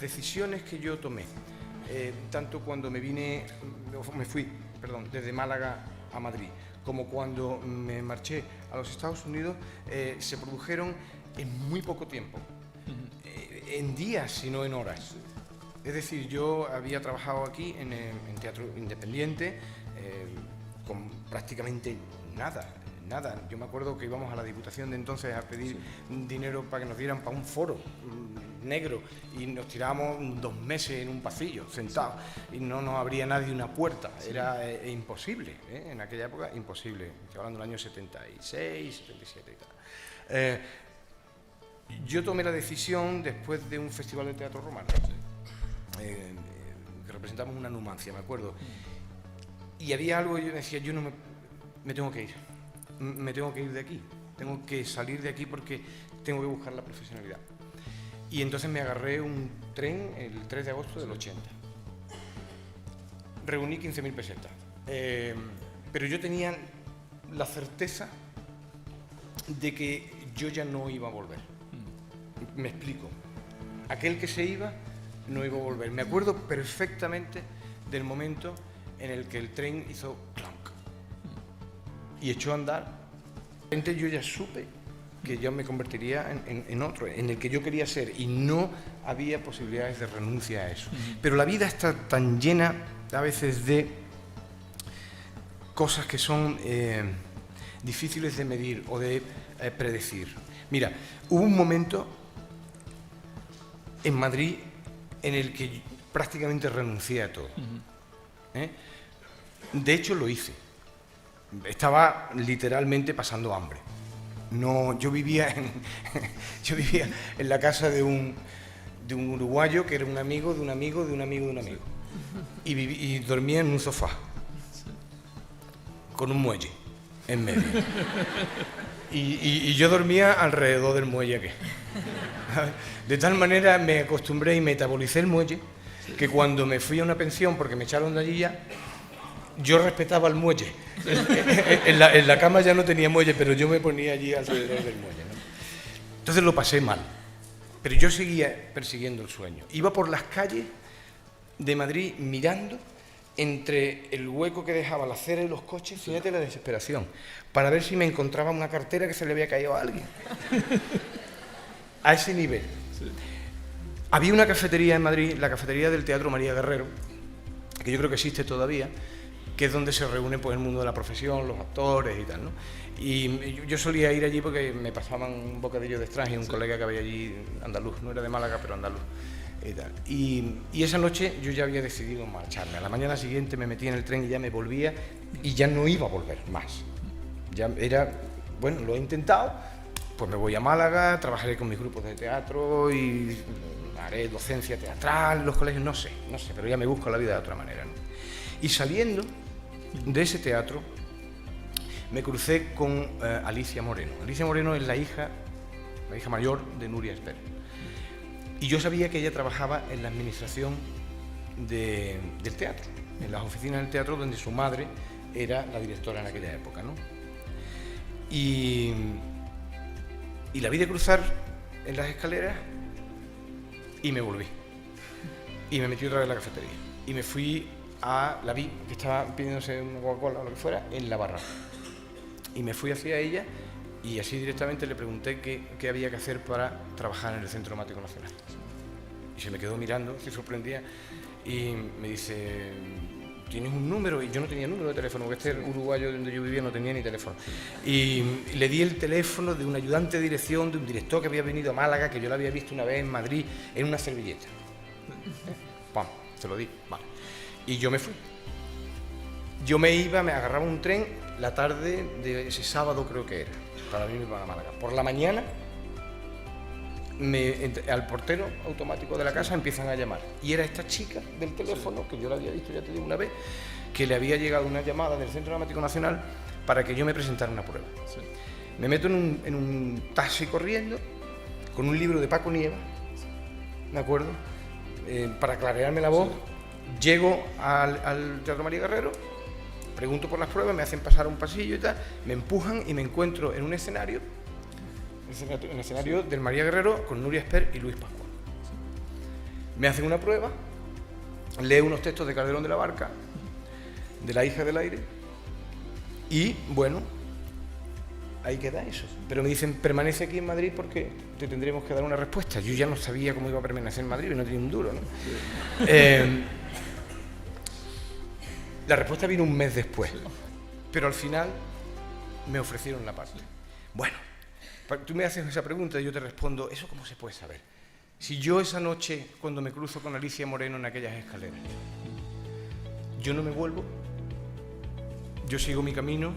decisiones que yo tomé, tanto cuando me fui, desde Málaga a Madrid, como cuando me marché a los Estados Unidos, se produjeron en muy poco tiempo, en días, si no en horas. Es decir, yo había trabajado aquí en teatro independiente, con prácticamente nada. Yo me acuerdo que íbamos a la Diputación de entonces a pedir dinero para que nos dieran para un foro negro y nos tirábamos 2 meses en un pasillo, sentados, y no nos abría nadie una puerta. Era imposible, en aquella época imposible. Estoy hablando del año 76, 77 y tal. Yo tomé la decisión después de un festival de teatro romano, que representamos una Numancia, me acuerdo. Y había algo que yo decía, yo no me tengo que ir. Me tengo que ir de aquí, tengo que salir de aquí porque tengo que buscar la profesionalidad. Y entonces me agarré un tren el 3 de agosto del 80. Reuní 15.000 pesetas. Pero yo tenía la certeza de que yo ya no iba a volver. Me explico. Aquel que se iba no iba a volver. Me acuerdo perfectamente del momento en el que el tren hizo clank y echó a andar. Yo ya supe que yo me convertiría en otro, en el que yo quería ser, y no había posibilidades de renuncia a eso. Pero la vida está tan llena a veces de cosas que son difíciles de medir o de predecir. Mira, hubo un momento en Madrid en el que prácticamente renuncié a todo. De hecho, lo hice. Estaba literalmente pasando hambre. No, yo vivía en la casa de un uruguayo que era un amigo de un amigo de un amigo de un amigo. Y dormía en un sofá, con un muelle en medio. Y yo dormía alrededor del muelle aquel. De tal manera me acostumbré y metabolicé el muelle que cuando me fui a una pensión, porque me echaron de allí ya, yo respetaba el muelle. En la cama ya no tenía muelle, pero yo me ponía allí alrededor del muelle, ¿no? Entonces lo pasé mal, pero yo seguía persiguiendo el sueño. Iba por las calles de Madrid mirando entre el hueco que dejaba la acera y los coches, fíjate la desesperación, para ver si me encontraba una cartera que se le había caído a alguien. A ese nivel. Sí. Había una cafetería en Madrid, la cafetería del Teatro María Guerrero, que yo creo que existe todavía, que es donde se reúne pues, el mundo de la profesión, los actores y tal, ¿no? Y yo solía ir allí porque me pasaban un bocadillo de extranjero, un colega que había allí, andaluz, no era de Málaga, pero andaluz. Y tal. Y esa noche yo ya había decidido marcharme. A la mañana siguiente me metí en el tren y ya me volvía y ya no iba a volver más. Ya era, bueno, lo he intentado, pues me voy a Málaga, trabajaré con mis grupos de teatro y haré docencia teatral en los colegios, no sé, pero ya me busco la vida de otra manera, ¿no? Y saliendo de ese teatro me crucé con Alicia Moreno. Alicia Moreno es la hija mayor de Nuria Esper. Y yo sabía que ella trabajaba en la administración del teatro, en las oficinas del teatro donde su madre era la directora en aquella época, ¿no? Y la vi de cruzar en las escaleras y me volví. Y me metí otra vez en la cafetería. Y me fui la vi que estaba pidiéndose una Coca-Cola o lo que fuera en la barra. Y me fui hacia ella y así directamente le pregunté qué había que hacer para trabajar en el Centro Dramático Nacional. Y se me quedó mirando, se sorprendía y me dice, ¿tienes un número? Y yo no tenía número de teléfono, porque este uruguayo donde yo vivía no tenía ni teléfono. Y le di el teléfono de un ayudante de dirección, de un director que había venido a Málaga, que yo lo había visto una vez en Madrid, en una servilleta. ¡Pam! Se lo di, vale. Y yo me fui. Yo me agarraba un tren la tarde de ese sábado, creo que era, para irme para Málaga. Por la mañana, al portero automático de la casa empiezan a llamar. Y era esta chica del teléfono, que yo la había visto, ya te digo, una vez, que le había llegado una llamada del Centro Dramático Nacional para que yo me presentara una prueba. Sí. Me meto en un taxi corriendo, con un libro de Paco Nieva, ¿de acuerdo? Para clarearme la voz. Sí. Llego al Teatro María Guerrero, pregunto por las pruebas, me hacen pasar un pasillo y tal, me empujan y me encuentro en un escenario, del María Guerrero con Nuria Esper y Luis Pascual. Me hacen una prueba, leo unos textos de Calderón de la Barca, de La hija del aire, y bueno, ahí queda eso. Pero me dicen, permanece aquí en Madrid porque te tendremos que dar una respuesta. Yo ya no sabía cómo iba a permanecer en Madrid y no tenía un duro, ¿no? La respuesta vino un mes después, pero al final me ofrecieron la parte. Bueno, tú me haces esa pregunta y yo te respondo, ¿eso cómo se puede saber? Si yo esa noche, cuando me cruzo con Alicia Moreno en aquellas escaleras, yo no me vuelvo, yo sigo mi camino,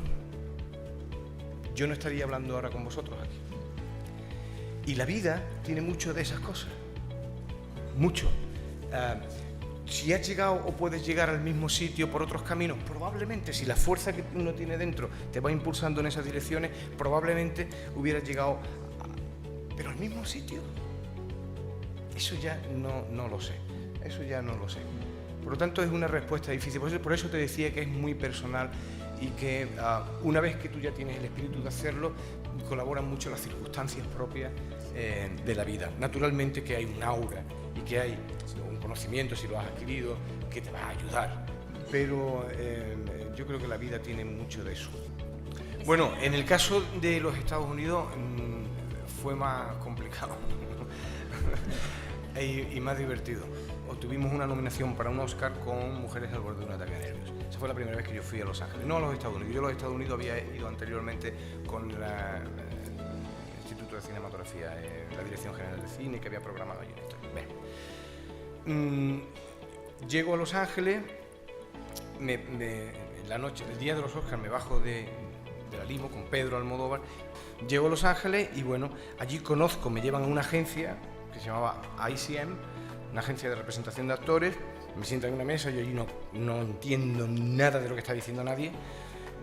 yo no estaría hablando ahora con vosotros aquí. Y la vida tiene mucho de esas cosas, mucho. Si has llegado o puedes llegar al mismo sitio por otros caminos, probablemente, si la fuerza que uno tiene dentro te va impulsando en esas direcciones, probablemente hubieras llegado, pero al mismo sitio. Eso ya no lo sé, eso ya no lo sé. Por lo tanto, es una respuesta difícil. Por eso te decía que es muy personal y que una vez que tú ya tienes el espíritu de hacerlo, colaboran mucho las circunstancias propias de la vida. Naturalmente que hay un aura y que hay un conocimiento, si lo has adquirido, que te va a ayudar. Pero yo creo que la vida tiene mucho de eso. Bueno, en el caso de los Estados Unidos fue más complicado y más divertido. Obtuvimos una nominación para un Oscar con Mujeres al borde de un ataque de nervios. Esa fue la primera vez que yo fui a Los Ángeles, no a los Estados Unidos. Yo a los Estados Unidos había ido anteriormente con el Instituto de Cinematografía, la Dirección General de Cine, que había programado allí una historia. Llego a Los Ángeles, la noche, el día de los Oscars, me bajo de la limo con Pedro Almodóvar. Llego a Los Ángeles y bueno, allí me llevan a una agencia que se llamaba ICM, una agencia de representación de actores. Me sientan en una mesa, yo allí no entiendo nada de lo que está diciendo nadie.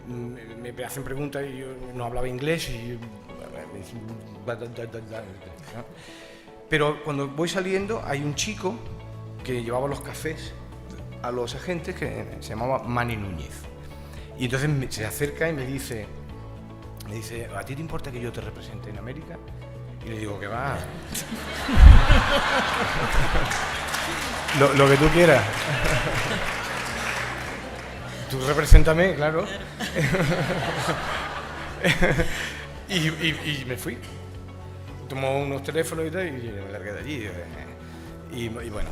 Me hacen preguntas y yo no hablaba inglés y pero cuando voy saliendo hay un chico que llevaba los cafés a los agentes que se llamaba Manny Núñez. Y entonces se acerca y me dice, ¿a ti te importa que yo te represente en América? Y le digo, que va. lo que tú quieras. Tú represéntame, claro. y me fui. Tomó unos teléfonos y tal, y me largué de allí. Y bueno,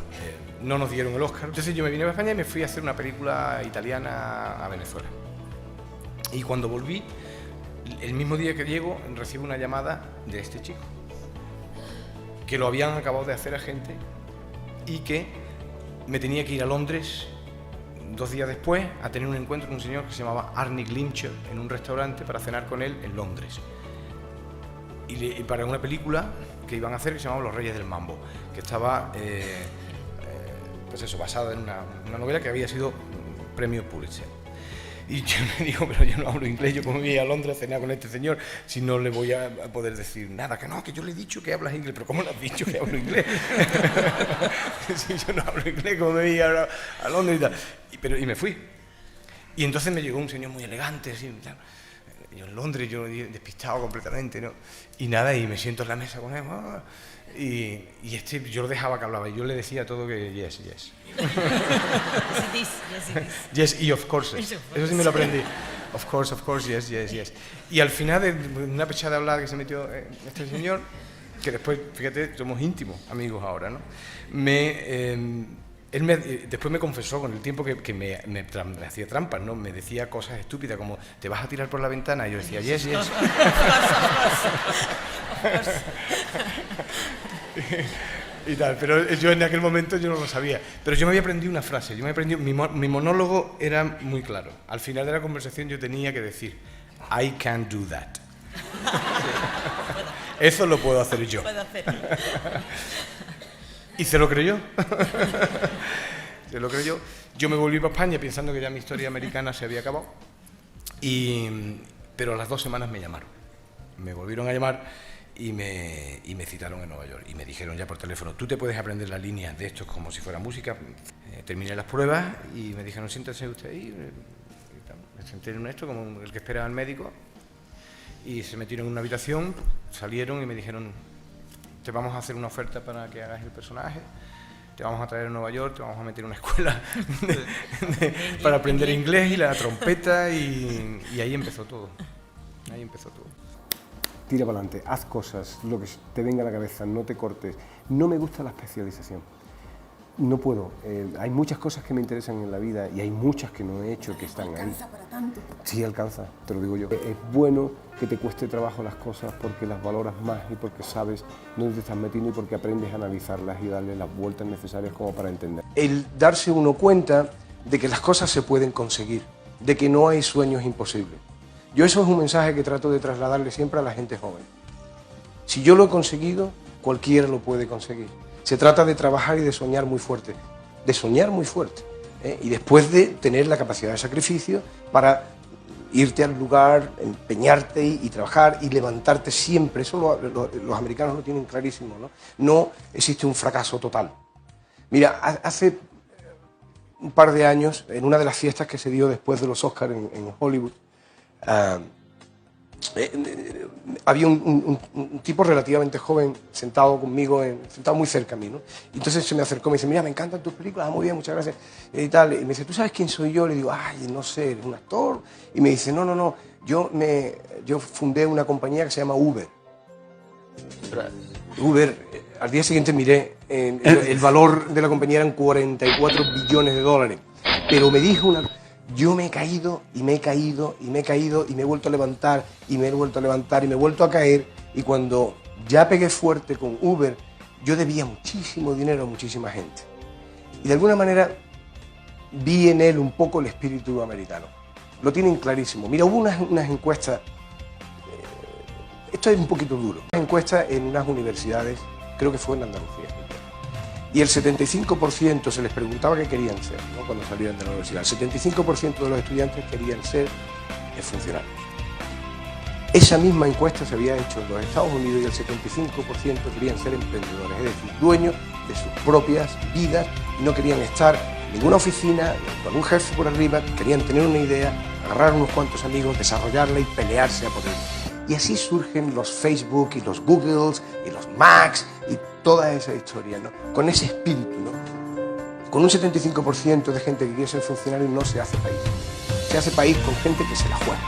no nos dieron el Oscar. Entonces yo me vine a España y me fui a hacer una película italiana a Venezuela. Y cuando volví, el mismo día que llego, recibo una llamada de este chico, que lo habían acabado de hacer agente y que me tenía que ir a Londres 2 días después a tener un encuentro con un señor que se llamaba Arnie Glimcher en un restaurante para cenar con él en Londres. Y para una película que iban a hacer que se llamaba Los Reyes del Mambo, que estaba pues eso, basada en una novela que había sido premio Pulitzer. Y yo le digo, pero yo no hablo inglés, yo como voy a Londres a cenar con este señor, si no le voy a poder decir nada, que no, que yo le he dicho que hablas inglés, pero ¿cómo le has dicho que hablo inglés? Si yo no hablo inglés, ¿cómo me voy a Londres y tal? Y me fui. Y entonces me llegó un señor muy elegante, así, yo en Londres, yo despistado completamente, ¿no? Y nada, y me siento en la mesa con él, y yo lo dejaba que hablaba, y yo le decía todo que yes. Yes, y of course. Eso sí me lo aprendí. Of course, yes. Y al final de una pechada hablada que se metió este señor, que después, fíjate, somos íntimos amigos ahora, ¿no? Después me confesó con el tiempo que me hacía trampas, ¿no? Me decía cosas estúpidas como, ¿te vas a tirar por la ventana? Y yo decía, yes. Y tal, pero yo en aquel momento yo no lo sabía. Pero yo me había aprendido una frase, mi monólogo era muy claro. Al final de la conversación yo tenía que decir, I can't do that. Eso lo puedo hacer yo. Y se lo creyó. Yo me volví para España pensando que ya mi historia americana se había acabado. Pero a las 2 semanas me llamaron. Me volvieron a llamar y me citaron en Nueva York. Y me dijeron ya por teléfono, tú te puedes aprender las líneas de esto como si fuera música. Terminé las pruebas y me dijeron, siéntese usted ahí. Me senté en esto como el que espera al médico. Y se metieron en una habitación, salieron y me dijeron, te vamos a hacer una oferta para que hagas el personaje, te vamos a traer a Nueva York, te vamos a meter en una escuela para aprender inglés y la trompeta, y ahí empezó todo. Ahí empezó todo. Tira para adelante, haz cosas, lo que te venga a la cabeza, no te cortes. No me gusta la especialización. No puedo. Hay muchas cosas que me interesan en la vida y hay muchas que no he hecho que están ahí. ¿Alcanza para tanto? Sí, alcanza, te lo digo yo. Es bueno que te cueste trabajo las cosas porque las valoras más y porque sabes dónde te estás metiendo y porque aprendes a analizarlas y darle las vueltas necesarias como para entender. El darse uno cuenta de que las cosas se pueden conseguir, de que no hay sueños imposibles. Yo eso es un mensaje que trato de trasladarle siempre a la gente joven. Si yo lo he conseguido, cualquiera lo puede conseguir. Se trata de trabajar y de soñar muy fuerte, y después de tener la capacidad de sacrificio para irte al lugar, empeñarte y trabajar y levantarte siempre. Eso los americanos lo tienen clarísimo, ¿no? No existe un fracaso total. Mira, hace un par de años, en una de las fiestas que se dio después de los Oscars en Hollywood, había un tipo relativamente joven sentado conmigo, sentado muy cerca a mí, ¿no? Y entonces se me acercó y me dice, mira, me encantan tus películas, muy bien, muchas gracias, y tal. Y me dice, ¿tú sabes quién soy yo? Le digo, ay, no sé, ¿eres un actor? Y me dice, no, yo fundé una compañía que se llama Uber. Al día siguiente miré, el valor de la compañía eran 44 billones de dólares, pero me dijo una... Yo me he caído y me he caído y me he caído y me he vuelto a levantar y me he vuelto a levantar y me he vuelto a caer, y cuando ya pegué fuerte con Uber, yo debía muchísimo dinero a muchísima gente. Y de alguna manera vi en él un poco el espíritu americano. Lo tienen clarísimo. Mira, hubo unas encuestas, esto es un poquito duro, unas encuestas en unas universidades, creo que fue en Andalucía. Y el 75% se les preguntaba qué querían ser, ¿no? Cuando salieran de la universidad. El 75% de los estudiantes querían ser funcionarios. Esa misma encuesta se había hecho en los Estados Unidos y el 75% querían ser emprendedores, es decir, dueños de sus propias vidas, y no querían estar en ninguna oficina, con un jefe por arriba, querían tener una idea, agarrar unos cuantos amigos, desarrollarla y pelearse a por ello. Y así surgen los Facebook y los Googles y los Macs y toda esa historia, ¿no? Con ese espíritu, ¿no? Con un 75% de gente que quiere ser funcionario no se hace país. Se hace país con gente que se la juega.